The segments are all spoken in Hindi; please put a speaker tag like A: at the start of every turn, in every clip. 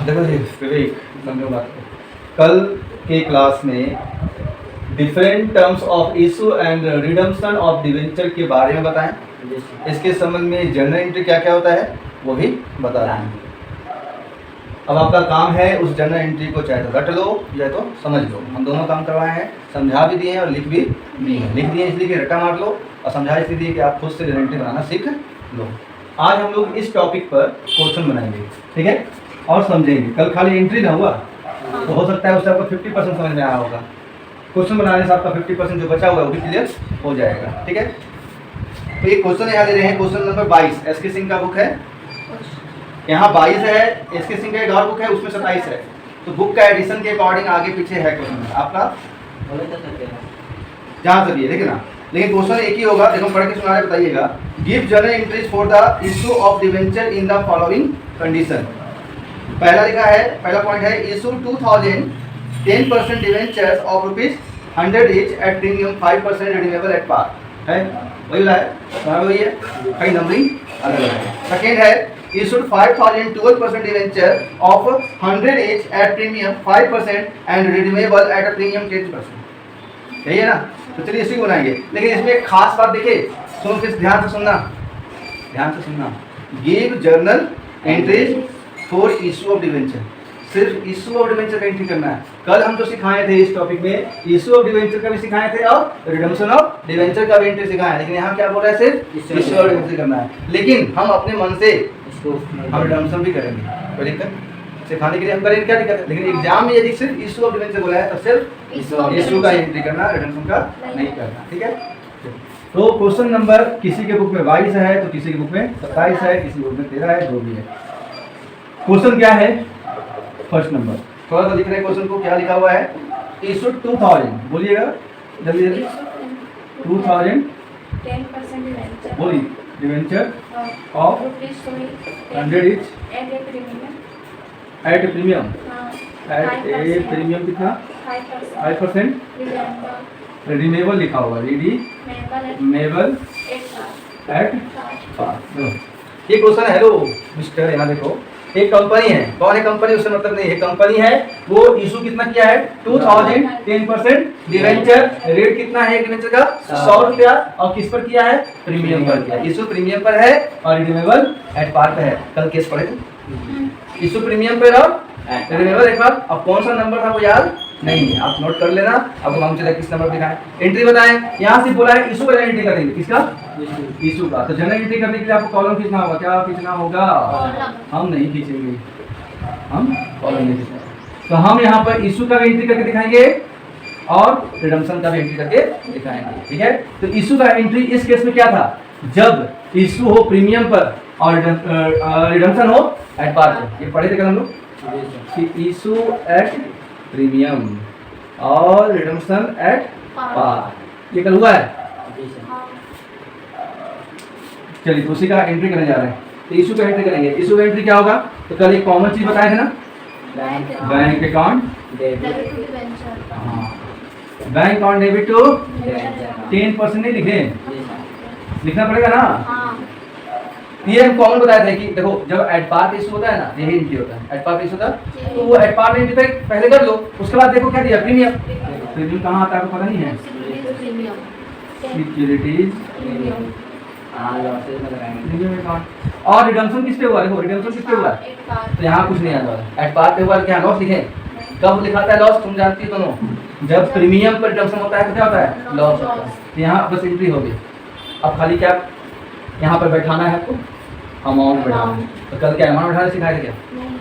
A: देखो जी विवेक, समझो बात को। कल के क्लास में different terms of issue and redemption of debenture के बारे में बताएं। इसके संबंध में जर्नल एंट्री क्या क्या होता है वो भी बता रहे हैं। अब आपका काम है उस जर्नल एंट्री को चाहे तो रट लो या तो समझ लो। हम दोनों काम करवाए हैं, समझा भी दिए हैं और लिख भी दिए हैं। लिख दिए इसलिए कि रट्टा मार लो और समझा इसलिए दिए कि आप खुद से जर्नल एंट्री बनाना सीख लो। आज हम लोग इस टॉपिक पर क्वेश्चन बनाएंगे, ठीक है, और समझेंगे। कल खाली एंट्री ना हुआ तो हो सकता है उससे आपको 50% समझ में आया होगा। क्वेश्चन बनाने से आपका 50% जो बचा हुआ है वो भी क्लियर हो जाएगा, ठीक है। तो ये क्वेश्चन यहाँ दे रहे हैं, क्वेश्चन नंबर 22 एस के सिंह का बुक है। यहाँ 22 है, एस के सिंह का एक और बुक है उसमें 27 है। तो बुक का एडिशन के अकॉर्डिंग आगे पीछे है क्वेश्चन आपका जहाँ तक ये देखिए ना, लेकिन क्वेश्चन एक ही होगा। देखो पढ़ के सुना रहे बताइएगा। Give journal entries for the issue of debenture in the following condition. पहला लिखा है, पहला पॉइंट है issue 2000 10% debentures of ₹100 each at premium 5% redeemable at par है, वही वाला है, वही है, कई नंबरिंग अलग अलग है। सेकेंड है issued 5000 12% debenture of 100 each at premium 5% and redeemable at a premium 10%। यही है ना। तो चलिए इसी को बनाएंगे, लेकिन इसमें एक खास बात देखिए, सुनो फिर ध्यान से सुनना, ध्यान से सुनना। Give journal entries for issue of debenture, सिर्फ इशू ऑफ डिवेंचर का एंट्री करना है। कल हम जो सिखाए थे इस टॉपिक में इशू ऑफ डिवेंचर का भी सिखाए थे और रिडम्पशन ऑफ डिवेंचर का भी एंट्री सिखाया है, लेकिन यहाँ क्या बोल रहा है, सिर्फ इशू ऑफ डिवेंचर करना है। लेकिन हम अपने मन से हम रिडम्पशन भी करेंगे, कोई दिक्कत सिखाने के लिए हम करेंगे, क्या दिक्कत है। लेकिन एग्जाम में यदि सिर्फ इशू ऑफ डिवेंचर बोला है तो सिर्फ इशू का एंट्री करना, रिडम्पशन का नहीं करना, ठीक है। तो क्वेश्चन नंबर किसी के बुक में 22 है तो किसी के बुक में 27 है, किसी बुक में 13 है, जो भी है। क्वेश्चन क्या है, फर्स्ट नंबर थोड़ा सा लिख रहे हैं क्वेश्चन को, क्या लिखा हुआ है। इशू 2000, बोलिएगा जल्दी जल्दी। 2000 बोलिए debenture of 100 each at premium, at a premium कितना 5% रिडीमेबल लिखा हुआ, रिडीमेबल एट पार। ये क्वेश्चन है। हेलो मिस्टर, यहाँ देखो, एक कंपनी है, कौन है कंपनी उससे मतलब नहीं है, कंपनी है वो इशू कितना किया है 2000 10% डिवेंचर, रेट कितना है डिवेंचर का 100 रुपया, और किस पर किया है, प्रीमियम पर किया। इशू प्रीमियम पर है और रिडीमेबल एट पार पे है। कल केस पढ़े थे, इशू प्रीमियम पर और रिडीमेबल एट पार। अब कौन सा नंबर था वो याद नहीं है, आप नोट कर लेना। अब मालूम चला किस नंबर दिखाएं, एंट्री बताएं। यहाँ से बोला है इशू का एंट्री करेंगे, किसका, इशू का। तो जनरल एंट्री करने के लिए आपको कॉलम खींचना होगा, क्या खींचना होगा, हम नहीं खींचेंगे, हम कॉलम नहीं खींचेंगे। तो हम यहाँ पर इशू का भी एंट्री करके दिखाएंगे और रिडम्पशन का भी एंट्री करके दिखाएंगे, ठीक है। तो इशू का एंट्री इस केस में क्या था, जब इशू हो प्रीमियम पर और रिडम्पशन हो एट पार पर। ये पढ़े थे कल हम लोग, इशू एट प्रीमियम और रिडम्पशन एट पार, ये कल हुआ है। चलिए तो उसी का एंट्री करने जा रहे हैं। तो इशू का एंट्री करेंगे। इशू का एंट्री क्या होगा, तो कल एक कॉमन चीज बताए थे ना, bank account, bank account debit to 10% नहीं लिखे, लिखना पड़ेगा ना। ये हम कॉमन बताए थे कि देखो जब एट पार इशू होता है ना, यही एंट्री होता है, एट पार इशू होता है तो वो एट पार एंट्री पहले कर लो, उसके बाद देखो क्या दिया, प्रीमियम। प्रीमियम कहाँ आता है आपको पता नहीं है, सिक्योरिटीज और रिडम्पशन किस पे हुआ, देखो रिडम्पशन किस पे हुआ, तो यहाँ कुछ नहीं आता है, एट पार पे हुआ। क्या लॉस लिखे, कब लिखाता है लॉस, तुम जानती हो दोनों, जब प्रीमियम पर रिडम्पशन होता है तो क्या होता है, लॉस होता है। तो यहाँ बस एंट्री हो गई। अब खाली क्या यहाँ पर बैठाना है आपको, अमाउंट बैठाना। तो कल क्या अमाउंट बैठाना सिखाया क्या,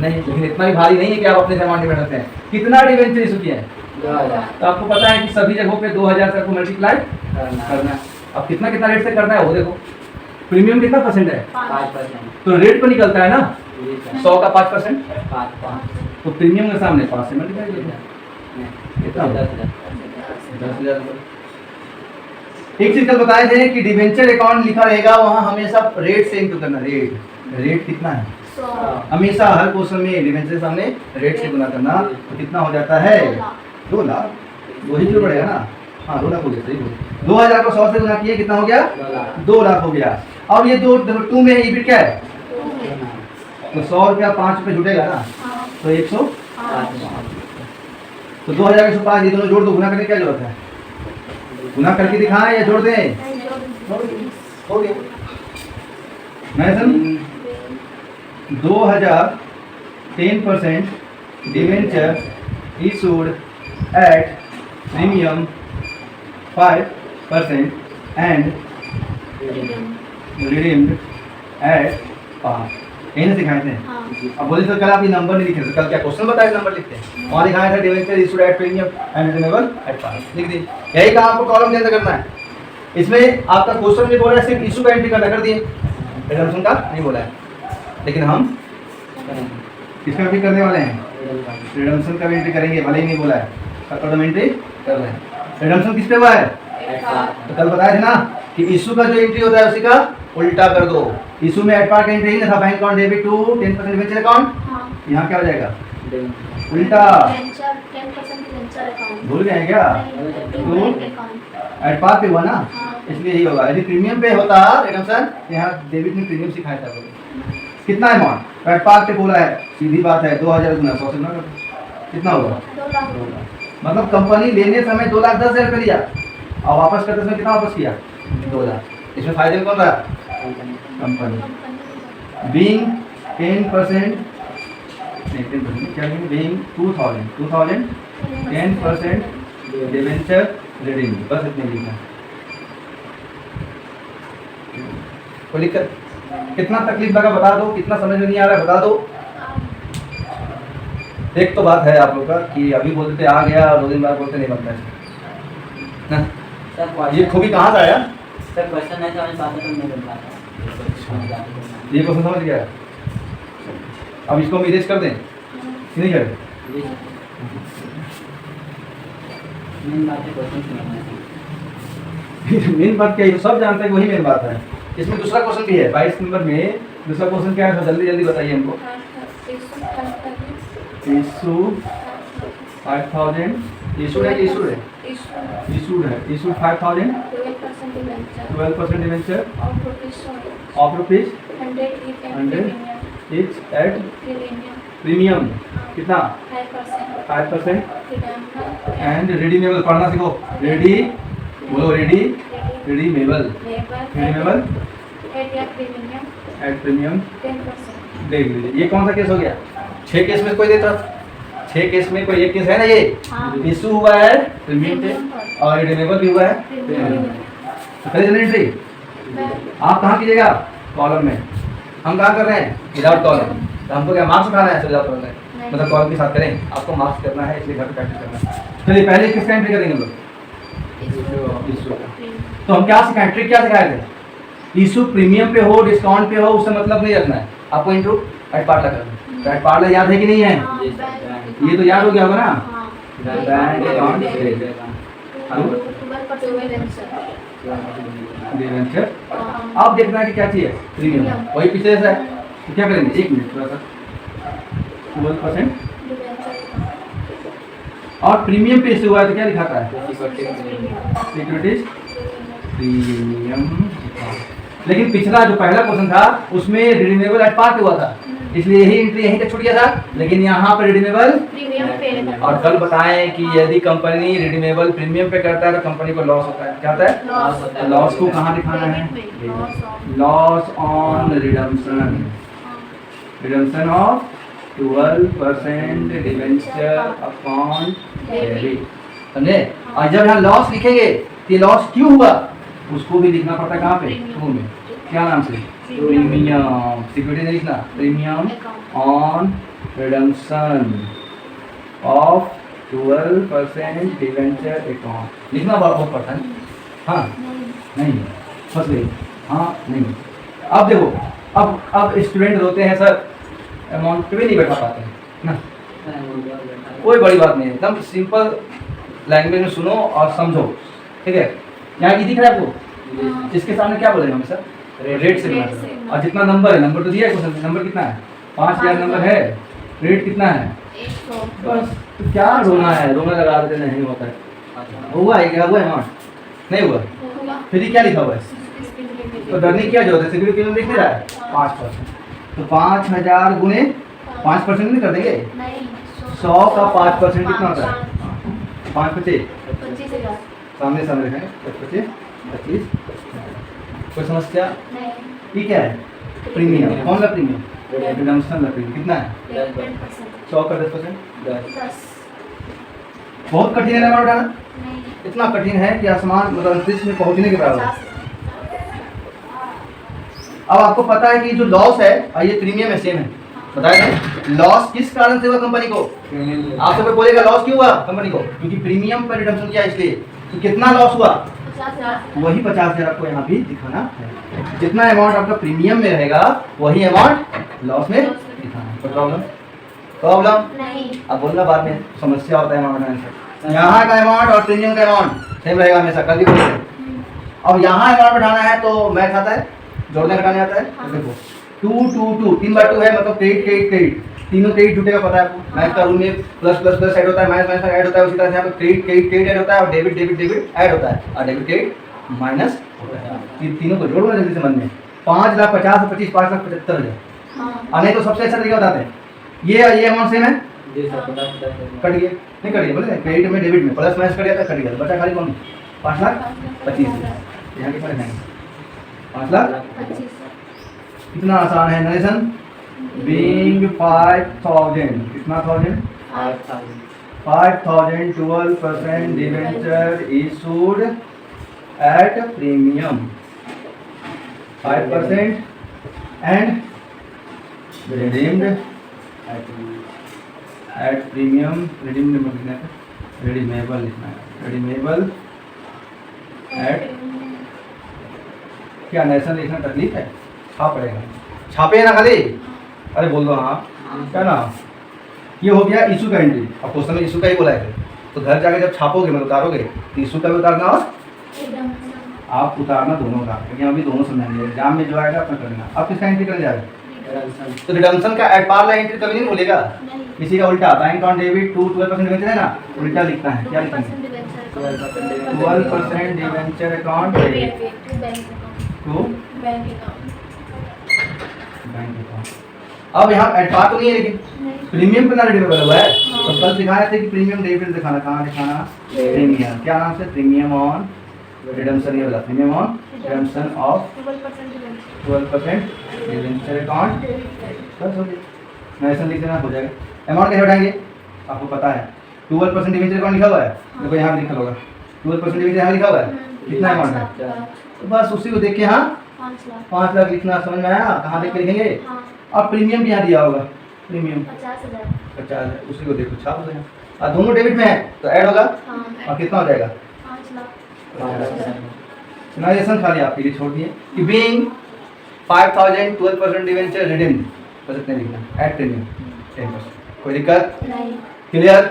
A: नहीं, लेकिन इतना भी भारी नहीं है कि आप अपने अमाउंट में बैठाते हैं। कितना डिवेंचर इशू किया है, 2000। तो आपको पता है कि सभी जगहों पे 2000 से आपको मल्टीप्लाई करना है। अब कितना कितना रेट से करना है वो देखो, प्रीमियम कितना परसेंट है, 5%, तो रेट पर निकलता है ना 100 का 5%, तो प्रीमियम के सामने 5 से मल्टीप्लाई कितना, 10,000। एक चीज कल बताए थे कि डिवेंचर अकाउंट लिखा रहेगा वहाँ हमेशा रेट से इंटू करना, रेट कितना है, हमेशा हर क्वेश्चन में डिवेंचर के सामने रेट से गुना करना। तो कितना हो जाता है, 2 लाख, 2 ही किलो पड़ेगा ना, हाँ 2 लाख हो गया, सही बोल। 2000 को 100 से गुना किए कितना हो गया, 2 लाख हो गया। अब ये 2 में ईबिट क्या है, तो 100 रुपया 5 रुपये जुटेगा ना, तो 105। तो 2105 ये दोनों जोड़ दो, गुना करने की क्या जरूरत है? गुना करके दिखाएं या जोड़ दें? हो गया। मैं sir 2000 10% debenture issued at premium 5% and redeemed at par। यही ना सिखाए थे? अब बोले सर कल आप ये नंबर नहीं लिखे थे, कल क्या क्वेश्चन बताया नंबर लिखते हैं? वहाँ लिखाया था debenture issued at premium and renewable at par, लिख दी। यही काम आपको कॉलम के अंदर करना है। इसमें आपका क्वेश्चन नहीं बोला है, सिर्फ इशू का एंट्री करना, कर दिए, रिडम्पशन का नहीं बोला है। लेकिन हम किसका एंट्री करने वाले हैं? रिडम्पशन का भी एंट्री करेंगे, भले ही नहीं बोला है, कल एंट्री कर रहे हैं। रिडम्पशन किस पे हुआ है? तो कल बताया थे ना कि इशू का जो एंट्री होता है उसी का उल्टा कर दो। इशू में एट पार का एंट्री था, bank account debit to 10% debenture account, यहाँ क्या हो जाएगा? उल्टा। भूल गए क्या? एट पार पे हुआ ना, इसलिए यही होगा। यदि प्रीमियम पे होता रिडम्पशन, यहाँ डेबिट में प्रीमियम सिखाया था। कितना अमाउंट एट पार पे बोला है? सीधी बात है, 2000 गुना 100 से गुना कर दो, कितना होगा? 2 लाख। मतलब कंपनी लेने समय 2,10,000 रुपये लिया और वापस करते समय कितना वापस किया? 2 लाख। इसमें फायदे में कौन रहा? कंपनी। बीइंग 10% नहीं 10% क्या लिखेंगे? बीइंग 2000 10% डिवेंचर रिडीम, बस इतने लिखना। कोई दिक्कत? कितना तकलीफ लगा बता दो, कितना समझ में नहीं आ रहा है बता दो। एक तो बात है आप लोग का कि अभी बोलते थे आ गया और 2 दिन बाद बोलते नहीं बनता है ना। ये खूबी कहाँ से आया?
B: सर क्वेश्चन है तो हमें बातें नहीं बन पाता।
A: ये क्वेश्चन समझ गया? अब इसको हम इरेज कर दें कि नहीं करें?
B: मेन बात है क्वेश्चन समझना है।
A: मेन बात क्या है? सब जानते हैं वही मेन बात है। इसमें दूसरा क्वेश्चन भी है 22 नंबर में। दूसरा क्वेश्चन क्या है? तो जल्दी जल्दी बताइए हमको। इशू 5000 इशूड है, इशूड है, इशूड है, issued 5000 12% debenture of rupees 100 etch at premium कितना? 5% एंड रिडीमेबल। पढ़ना सीखो। रेडी बोलो, रेडी रिडीमेबल एट प्रीमियम। देख लीजिए ये कौन सा केस हो गया? 6 केस में कोई देता, 6 केस में कोई एक केस है ना। ये इशू हुआ है प्रीमियम पे और रिडीमेबल भी हुआ है प्रीमियम। तो करें एंट्री आप कहाँ कीजिएगा? कॉलम में। हम कहाँ कर रहे हैं? Without column. तो हमको क्या मार्क्स उठाना है? विदाउट कॉलम में मतलब कॉलम के साथ करें, आपको मार्क्स करना है, इसलिए घर पे प्रैक्टिस करना है। चलिए पहले किसका एंट्री करेंगे हम लोग? इशू। तो हम क्या सिखाए? ट्रिक क्या सिखाए थे? इशू प्रीमियम पे हो डिस्काउंट पे हो उससे मतलब नहीं रखना है, आपको इंट्रो एट पार्ट करना है। एट पार्ट याद है कि नहीं है? ये तो याद हो गया होगा ना। Bank account debenture. अब देखना है कि क्या चाहिए? प्रीमियम। वही पिछले से है तो क्या करेंगे? 1 मिनट थोड़ा सा। 12% और प्रीमियम पे इशू हुआ है तो क्या लिखाता है? Securities premium. लेकिन पिछला जो पहला क्वेश्चन था उसमें रिडीमेबल एट पार पे हुआ था, इसलिए यही एंट्री यहीं तक छूट गया था। लेकिन यहाँ पर रिडीमेबल और कल बताएं कि यदि कंपनी रिडीमेबल प्रीमियम पे करता है तो कंपनी को लॉस होता है। क्या होता है? लॉस को कहाँ दिखाना है? Loss on redemption. Redemption of 12% debenture upon debit. समझे? और जब यहाँ लॉस लिखेंगे तो लॉस क्यों हुआ उसको भी लिखना पड़ता है। कहाँ पे? टू में। क्या नाम से? प्रीमियम। सिक्योरिटी नहीं लिखना, premium on redemption of 12% debenture account लिखना बहुत पड़ता है। हाँ नहीं फंस गई। हाँ नहीं। अब देखो अब स्टूडेंट रोते हैं सर अमाउंट पे भी नहीं बैठा पाते हैं ना। कोई बड़ी बात नहीं है, एकदम सिंपल लैंग्वेज में सुनो और समझो। ठीक है? यहाँ की दिख रहा है आपको? इसके सामने क्या बोलेंगे हम सर? रेट से और जितना नंबर है, नंबर तो दिया है क्वेश्चन। नंबर कितना है? 5000 नंबर है। रेट कितना है? 100। बस तो क्या रोना है? रोना लगा देते नहीं होता है। हुआ है क्या? हुआ अमाउंट नहीं हुआ? फिर क्या लिखा हुआ है? तो डरने की क्या जरूरत है? सिक्योरिटी लिख रहा है 5%। तो 5000 गुने 5% नहीं कर देंगे?
C: नहीं
A: 100 का 5% कितना होता है? 5 25
C: 25,000
A: सामने सामने रखें 25 25। कोई समस्या?
C: नहीं
A: ये क्या है? प्रीमियम। कौन सा प्रीमियम? रिडम्पशन का प्रीमियम कितना है?
C: 10%
A: 100 का 10%।
C: 10
A: बहुत कठिन है ना अमाउंट उठाना?
C: नहीं
A: इतना कठिन है कि आसमान मतलब अंतरिक्ष में पहुंचने के बराबर है।
C: 50
A: अब आपको पता है कि जो लॉस है और ये प्रीमियम है सेम है, बताया था लॉस किस कारण से हुआ कंपनी को? आप सब बोलेगा लॉस क्यों हुआ कंपनी को? क्योंकि प्रीमियम पर रिडम्पशन किया इसलिए। तो कितना लॉस हुआ?
C: 50,000
A: वही 50,000 आपको यहाँ भी दिखाना है। जितना अमाउंट आपका प्रीमियम में रहेगा वही अमाउंट लॉस में दिखाना है। प्रॉब्लम प्रॉब्लम
C: नहीं
A: अब बोलना बाद में समस्या होता है अमाउंट बनाने से। यहाँ का अमाउंट और प्रीमियम का अमाउंट सेम रहेगा हमेशा, कल भी बोले। अब यहाँ अमाउंट बढ़ाना है तो मैथ आता है, जोड़ने घटाने आता है। तो देखो 2 2 2 3 बार 2 है मतलब क्रेडिट क्रेडिट क्रेडिट, तीनों क्रेडिट जुटेगा पता है आपको। मैथ का रूल में प्लस प्लस प्लस ऐड होता है, माइनस माइनस ऐड होता है, उसी तरह से यहाँ पे क्रेडिट क्रेडिट क्रेडिट ऐड होता है और डेबिट डेबिट डेबिट ऐड होता है और डेबिट क्रेडिट माइनस होता है। तीनों को जोड़ो ना जल्दी से मन में। 5,50,000 25 5,75,000।
C: हाँ
A: और नहीं तो सबसे अच्छा तरीका बताते हैं, ये अमाउंट सेम है,
B: जी सर 50
A: कट गया नहीं कट गया बोले क्रेडिट में डेबिट में प्लस माइनस कट गया था, कट गया बचा खाली कौन? 5,25,000। यहाँ कितना लिखेंगे? 5,25,000। कितना आसान है नरेशन। बीइंग 5,000 कितना 1000 5,000 12% debenture issued at premium 5% and redeemed at premium. Redeemed लिखना है, रिडीमेबल लिखना है, रिडीमेबल एट। क्या नरेशन लिखना तकलीफ है? छाप पड़ेगा, छापे ना खाली। अरे बोल दो हाँ क्या ना। ये हो गया इशू का एंट्री। अब क्वेश्चन में इशू का ही बोला है, तो घर जाके जब छापोगे मतलब उतारोगे तो इशू का भी उतारना और आप उतारना दोनों का, क्योंकि अभी दोनों समझाएंगे। एग्जाम में जो आएगा अपना करना। आप किसका एंट्री करने जा रहे हैं? तो रिडम्पशन का एट पार लाइन एंट्री कभी नहीं बोलेगा, किसी का उल्टा बैंक ऑन डेबिट 12% डिवेंचर है ना, उल्टा लिखना है। क्या लिखना है? 12% debenture account debit to
C: bank account.
A: Bank account. अब यहाँ एट पार तो नहीं है, लेकिन प्रीमियम कितना रिडीमेबल हुआ है। तो कल सिखाए थे कि प्रीमियम डेबिट दिखाना, कहाँ दिखाना? प्रीमियम। क्या नाम से? Premium on redemption. ये वाला premium on redemption of 12% debenture account. बस हो गया, नरेशन लिख देना हो जाएगा। अमाउंट कैसे उठाएंगे आपको पता है। 12% डिवेंचर अकाउंट लिखा हुआ है, देखो यहाँ भी लिखा होगा 12% डिवेंचर यहाँ लिखा हुआ है। कितना अमाउंट है? तो बस उसी को देख के हाँ 5 लाख लिखना। समझ में आया? कहाँ देख के लिखेंगे? अब प्रीमियम भी यहाँ दिया होगा, प्रीमियम 50,000, उसी को देखो छाप देना। और दोनों डेबिट में है तो ऐड होगा और कितना हो जाएगा?
C: 5,00,000।
A: नरेशन खाली आपके लिए छोड़ दिए कि बीइंग 5,000 12% डिवेंचर रिडीम्ड, बस इतने लिखना एट प्रीमियम 10%। कोई दिक्कत?
C: नहीं
A: क्लियर?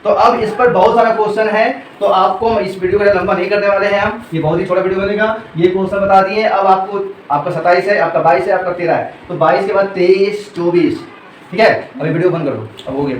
A: तो अब इस पर बहुत सारा क्वेश्चन है, तो आपको इस वीडियो को लंबा नहीं करने वाले हैं हम, ये बहुत ही छोटा वीडियो बनेगा। ये क्वेश्चन बता दिए। अब आपको आपका 27 है, आपका 22 है, आपका 13 है, तो 22 के बाद 23 24, ठीक है। अभी वीडियो बंद कर दो, अब हो गया।